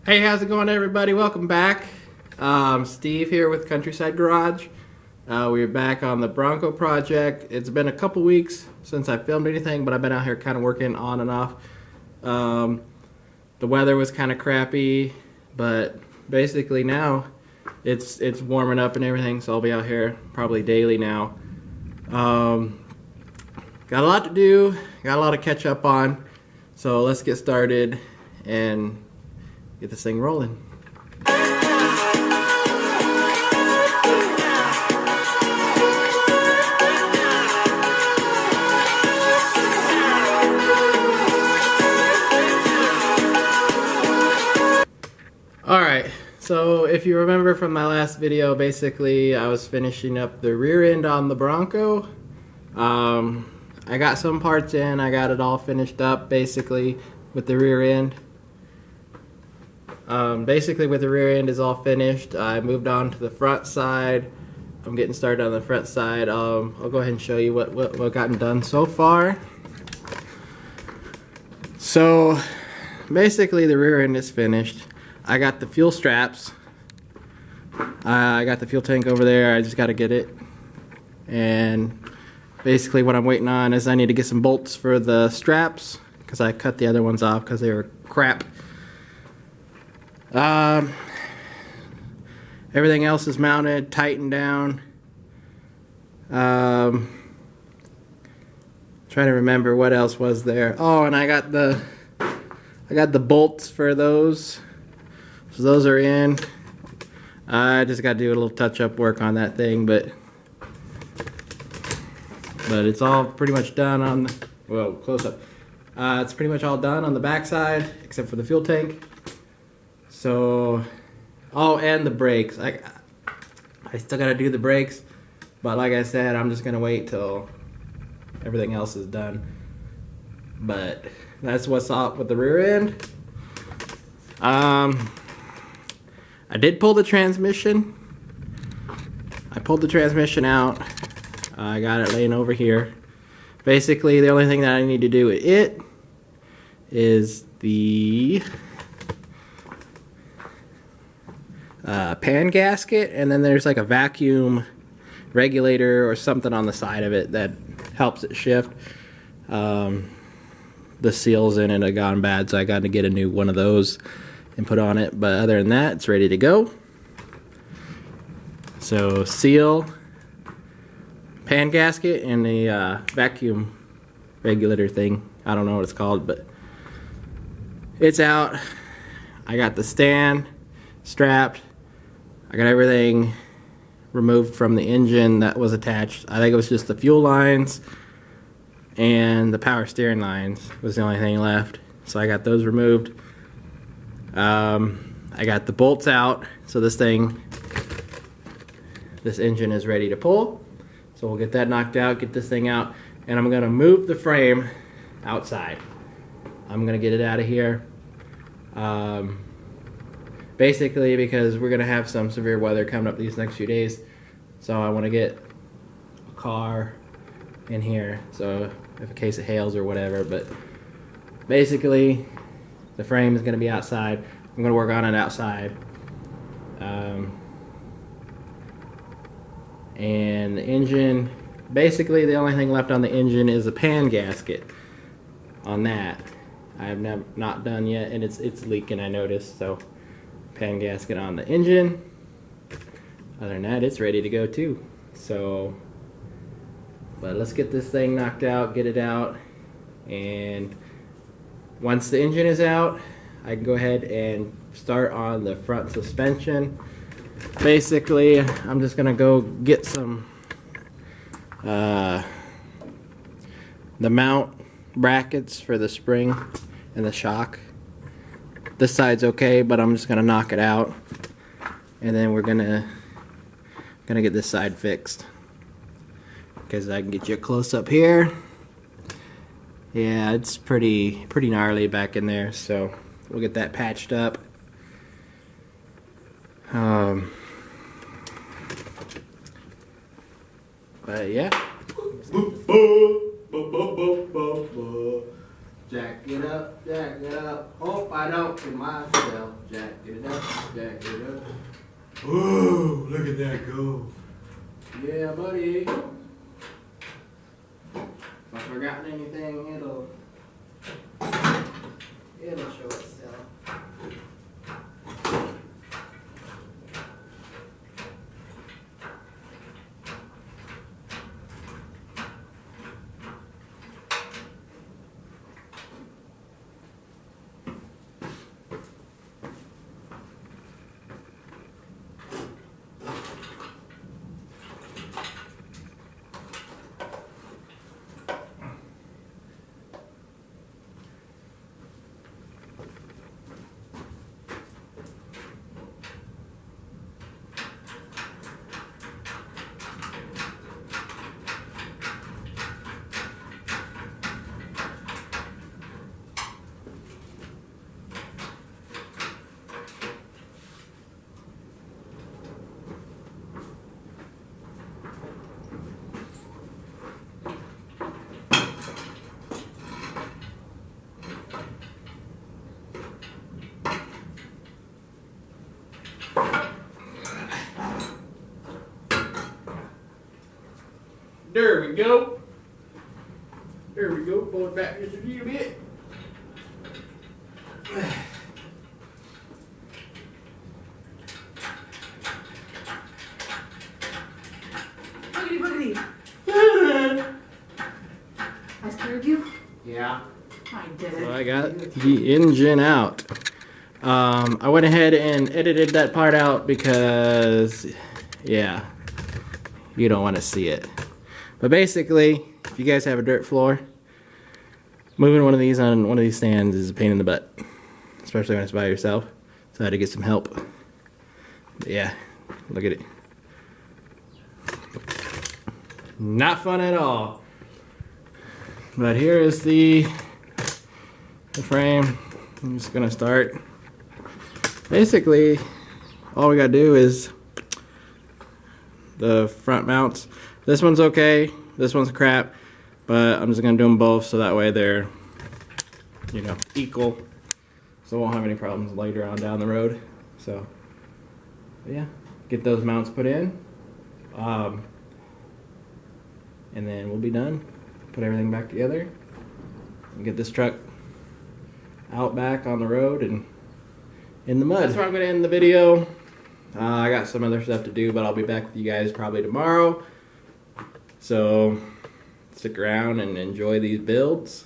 Hey, how's it going, everybody? Welcome back. Steve here with Countryside Garage. We're back on the Bronco project. It's been a couple weeks since I filmed anything, but I've been out here kind of working on and off. The weather was kind of crappy, but basically now it's warming up and everything, so I'll be out here probably daily now. Got a lot to do, got a lot to catch up on, so let's get started and get this thing rolling. Alright, so if you remember from my last video, basically I was finishing up the rear end on the Bronco. I got some parts in, I got it all finished up basically with the rear end. Basically with the rear end is all finished. I moved on to the front side. I'm getting started on the front side. I'll go ahead and show you what gotten done so far. So basically the rear end is finished. I got the fuel straps. I got the fuel tank over there. I just got to get it. And basically what I'm waiting on is I need to get some bolts for the straps because I cut the other ones off because they were crap. Everything else is mounted, tightened down. Trying to remember what else was there. Oh, and I got the bolts for those. So those are in. I just got to do a little touch-up work on that thing, but it's all pretty much done on the, well, close up. It's pretty much all done on the back side except for the fuel tank. So, oh, and the brakes. I still gotta do the brakes, but like I said, I'm just gonna wait till everything else is done. But that's what's up with the rear end. I did pull the transmission. I pulled the transmission out. I got it laying over here. Basically, the only thing that I need to do with it is the pan gasket, and then there's like a vacuum regulator or something on the side of it that helps it shift. The seals in it have gone bad, so I got to get a new one of those and put on it, but other than that, it's ready to go. So seal, pan gasket, and the vacuum regulator thing. I don't know what it's called, but it's out. I got the stand strapped. I got everything removed from the engine that was attached. I think it was just the fuel lines and the power steering lines was the only thing left. So I got those removed. I got the bolts out. So this engine is ready to pull. So we'll get that knocked out, get this thing out, and I'm gonna move the frame outside. I'm gonna get it out of here. Basically because we're gonna have some severe weather coming up these next few days, so I want to get a car in here, so if in case it hails or whatever. But basically the frame is gonna be outside. I'm gonna work on it outside, and the engine, basically the only thing left on the engine is a pan gasket on that. I have not done yet, and it's leaking, I noticed. So pan gasket on the engine. Other than that, it's ready to go too. So, but let's get this thing knocked out, get it out, and once the engine is out, I can go ahead and start on the front suspension. Basically, I'm just gonna go get some the mount brackets for the spring and the shock. This side's okay, but I'm just gonna knock it out, and then we're gonna get this side fixed. Because I can get you a close up here. Yeah, it's pretty gnarly back in there, so we'll get that patched up. But yeah. Jack it up, jack it up. Hope I don't kill myself. Jack it up, jack it up. Whoa, look at that go. Yeah, buddy. If I've forgotten anything, it'll show itself. There we go. There we go. Pull it back just a little bit. Boogity boogity. I scared you? Yeah. I did So it. I got the engine out. I went ahead and edited that part out because, yeah, you don't want to see it. But basically, if you guys have a dirt floor, moving one of these on one of these stands is a pain in the butt, especially when it's by yourself. So I had to get some help. But yeah, look at it. Not fun at all. But here is the frame. I'm just gonna start. Basically, all we gotta do is the front mounts. This one's okay, this one's crap, but I'm just gonna do them both so that way they're, you know, equal. So I won't have any problems later on down the road. So, yeah, get those mounts put in. And then we'll be done. Put everything back together and get this truck out back on the road and in the mud. That's where I'm gonna end the video. I got some other stuff to do, but I'll be back with you guys probably tomorrow. So stick around and enjoy these builds.